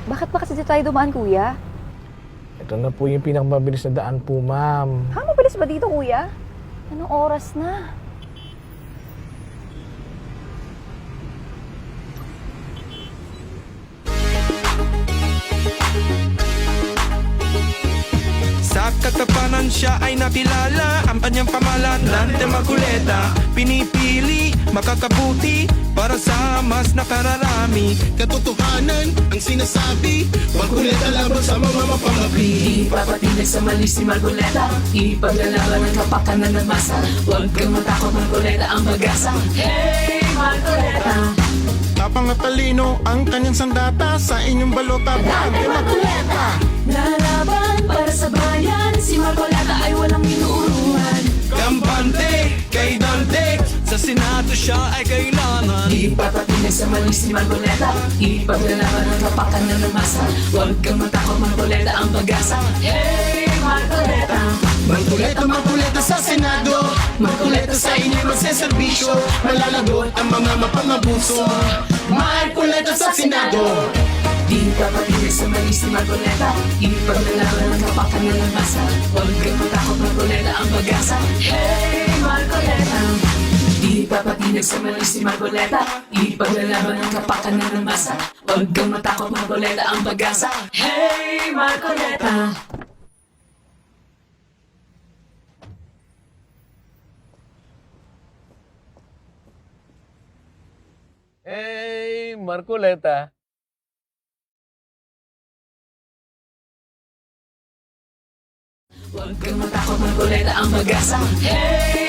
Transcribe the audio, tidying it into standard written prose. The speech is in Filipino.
Bakit ba kasi dito tayo dumaan, kuya? Ito na po yung pinakamabilis na daan po, ma'am. Ha, mabilis ba dito, kuya? Anong oras na? Sa katapanan siya ay nakilala, ang kanyang pamalan, Dante Maguleta. Pinipili, makakabuti, para sa mas nakararami. Katotohanan ang sinasabi, Maguleta laban sa mga mapangapi. Ipapatindig sa mali si Margoleta, ipaglalaban ng kapakanan ng masa. Huwag kang matakot, Margoleta ang pag-asa. Hey, Margoleta! Tapang at talino ang kanyang sandata, sa inyong balota Dante Maguleta. Lalaban para sa bayan, si Margoleta ay walang inuuruan. Kampante kay Dante, sa Senado siya ay kailangan. Ipapatindig sa mali si Margoleta, ipaglalaban ng kapakanan ng masa. Huwag kang matakot, Margoleta ang pag-asa. Hey, Margoleta! Maguleta, maguleta sa Senado, maguleta sa inyong magseserbisyo. Malalagot ang mga mapangabuso, maguleta sa Senado. Ipapatindig sa mali si Margoleta, ipaglalaban ng kapakanan ng masa. Huwag kang matakot, Margoleta ang pag-asa. Hey, Margoleta! Ipapatindig sa mali si Margoleta, ipaglalaban ng kapakanan ng masa. Huwag kang matakot, Margoleta ang pag-asa. Hey, Margoleta! Hey, Marcoleta. Huwag kang matakot, Margoleta ang pag-asa. Hey,